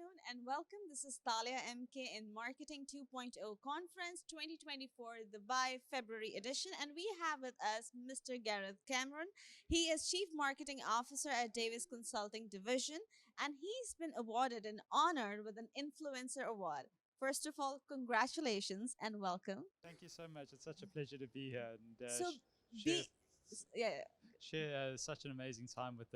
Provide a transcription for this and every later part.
afternoon and welcome. This is Talia MK in Marketing 2.0 Conference 2024 Dubai February edition, and we have with us Mr. Gareth Cameron. He is Chief Marketing Officer at Davies Consulting Division, and he's been awarded and honored with an Influencer Award. First of all, congratulations and welcome. Thank you so much. It's such a pleasure to be here and So, share be yeah, such an amazing time with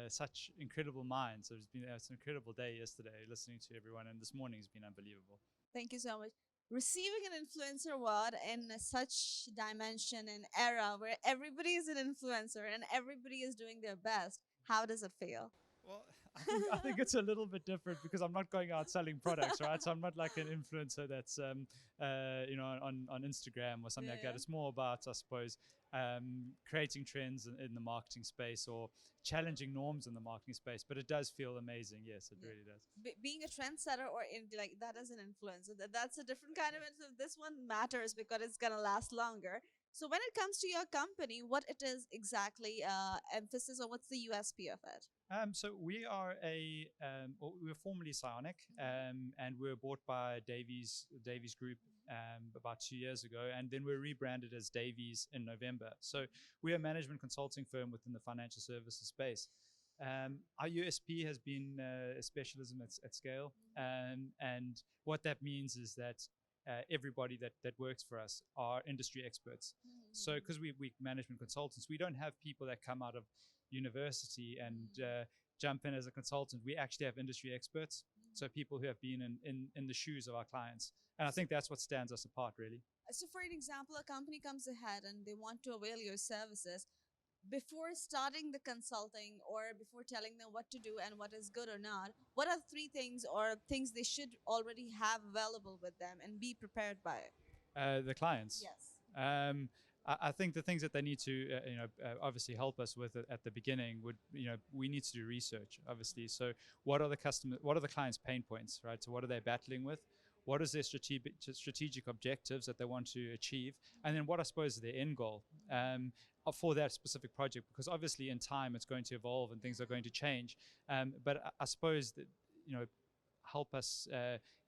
such incredible minds. It's been an incredible day yesterday, listening to everyone, and this morning has been unbelievable. thank you so much. Receiving an influencer award in such dimension and era where everybody is an influencer and everybody is doing their best, how does it feel? Well, I think it's a little bit different because I'm not going out selling products, right? So I'm not like an influencer that's on Instagram or something like Yeah. that. It's more about, I suppose, creating trends in the marketing space or challenging norms in the marketing space. But it does feel amazing. Yes, it Yeah. really does. Being a trendsetter or in like that as an influencer, that's a different kind of influence. This one matters because it's gonna last longer. So when it comes to your company, what it is exactly emphasis or what's the USP of it? So we are we were formerly Psionic, and we were bought by Davies Group about 2 years ago, and then we were rebranded as Davies in November. So we're a management consulting firm within the financial services space. Our USP has been a specialism at scale, and what that means is that everybody that works for us are industry experts. So because we management consultants, we don't have people that come out of university and jump in as a consultant. We actually have industry experts, so people who have been in the shoes of our clients. And I think that's what stands us apart, really. So, for an example, a company comes ahead and they want to avail your services. Before starting the consulting or before telling them what to do and what is good or not, what are three things or things they should already have available with them and be prepared by? The clients. Yes. I think the things that they need to, obviously help us with at the beginning would, we need to do research, obviously. So, what are the clients' pain points, right? So, what are they battling with? What is their strategic objectives that they want to achieve, and then what I suppose is their end goal for that specific project? Because obviously, in time, it's going to evolve and things are going to change. But I suppose that help us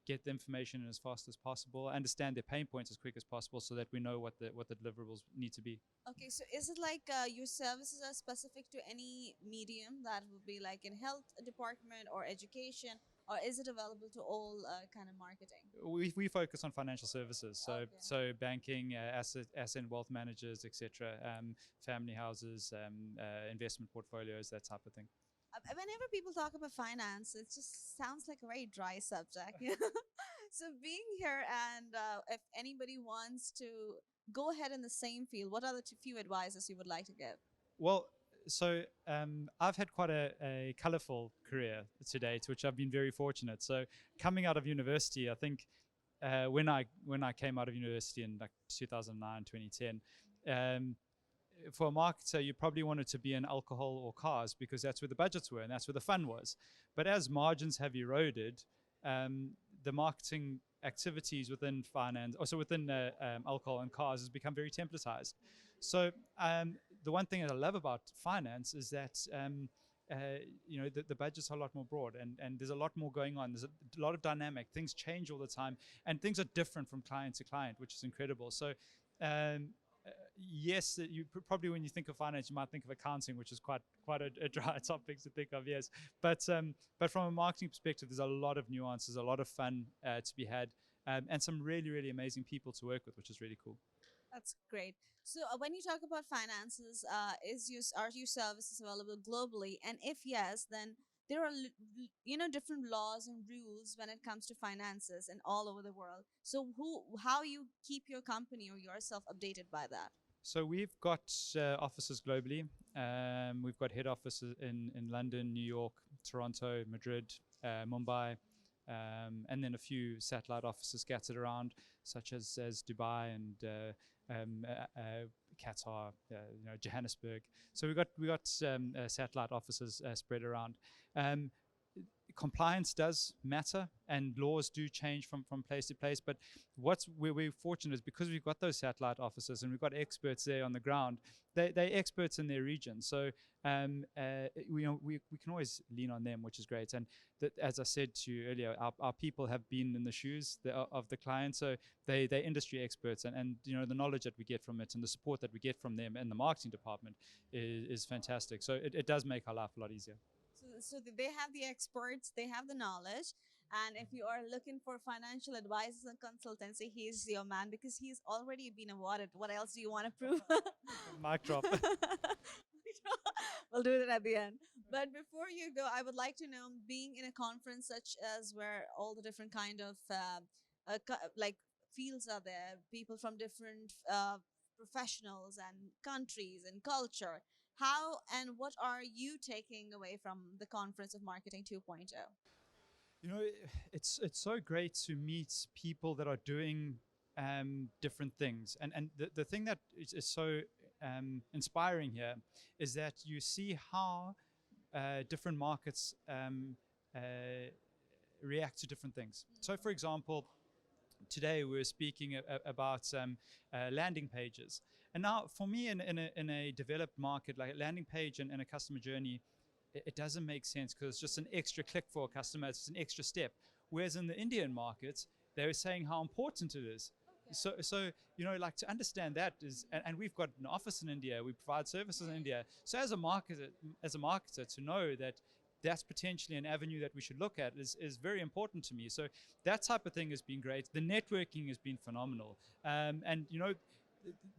get the information as fast as possible, understand their pain points as quick as possible, so that we know what the deliverables need to be. Okay, so is it like your services are specific to any medium that would be like in health department or education, or is it available to all kind of marketing? We focus on financial services, so Okay. so banking, asset and wealth managers, etc., family houses, investment portfolios, that type of thing. Whenever people talk about finance, it just sounds like a very dry subject. So being here and if anybody wants to go ahead in the same field, what are the few advices you would like to give? Well, so I've had quite a colorful career to date, which I've been very fortunate. So coming out of university, I think when I came out of university in like 2009, 2010, for a marketer, you probably wanted to be in alcohol or cars because that's where the budgets were and that's where the fun was. But as margins have eroded, the marketing activities within finance, also within alcohol and cars, has become very templatized. So the one thing that I love about finance is that the budgets are a lot more broad, and there's a lot more going on. There's a lot of dynamic. Things change all the time, and things are different from client to client, which is incredible. So yes, you probably, when you think of finance, you might think of accounting, which is quite a dry topic to think of. Yes, but from a marketing perspective, there's a lot of nuances, a lot of fun to be had, and some really really amazing people to work with, which is really cool. That's great. So when you talk about finances, are your services available globally? And if yes, then there are different laws and rules when it comes to finances and all over the world. So how you keep your company or yourself updated by that? So we've got offices globally. We've got head offices in London, New York, Toronto, Madrid, Mumbai, and then a few satellite offices scattered around, such as Dubai and Qatar, Johannesburg. So we got satellite offices spread around. compliance does matter, and laws do change from place to place. But where we're fortunate is because we've got those satellite offices and we've got experts there on the ground. They're experts in their region, so we can always lean on them, which is great. And as I said to you earlier, our people have been in the shoes of the client, so they're industry experts, and the knowledge that we get from it and the support that we get from them in the marketing department is fantastic. So it does make our life a lot easier. So they have the experts, they have the knowledge. And if you are looking for financial advice and consultancy, he's your man because he's already been awarded. What else do you want to prove? Mic drop. We'll do it at the end. But before you go, I would like to know, being in a conference such as where all the different kind of like fields are there, people from different professionals and countries and culture. How and what are you taking away from the conference of Marketing 2.0? It's so great to meet people that are doing different things, and the thing that is so inspiring here is that you see how different markets react to different things. So, for example, today we were speaking about landing pages. And now, for me, in a developed market, like a landing page and a customer journey, it doesn't make sense because it's just an extra click for a customer. It's just an extra step. Whereas in the Indian market, they were saying how important it is. Okay. So like to understand that is, and we've got an office in India. We provide services in India. So as a marketer, to know that that's potentially an avenue that we should look at is very important to me. So that type of thing has been great. The networking has been phenomenal. And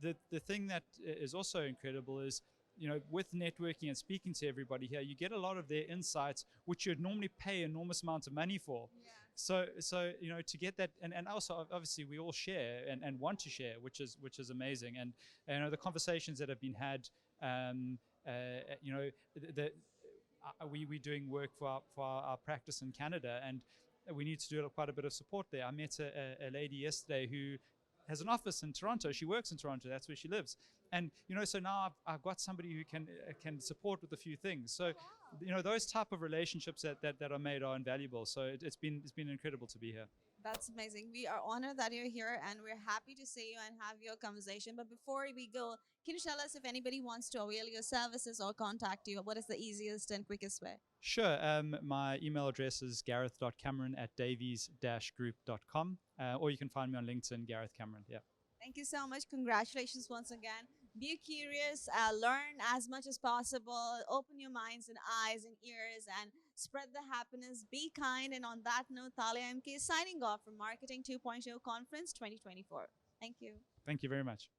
the thing that is also incredible is, with networking and speaking to everybody here, you get a lot of their insights, which you'd normally pay enormous amounts of money for. Yeah. So to get that, and also obviously we all share and want to share, which is amazing. And the conversations that have been had, we're doing work for our practice in Canada, and we need to do quite a bit of support there. I met a lady yesterday who has an office in Toronto. She works in Toronto. That's where she lives. And so now I've got somebody who can support with a few things. So those type of relationships that are made are invaluable. So it's been incredible to be here. That's amazing. We are honored that you're here, and we're happy to see you and have your conversation. But before we go, can you tell us if anybody wants to avail your services or contact you? What is the easiest and quickest way? Sure. My email address is gareth.cameron@davies-group.com, or you can find me on LinkedIn, Gareth Cameron. Yeah. Thank you so much. Congratulations once again. Be curious, learn as much as possible, open your minds and eyes and ears, and spread the happiness. Be kind. And on that note, Thalia MK signing off from Marketing 2.0 Conference 2024. Thank you. Thank you very much.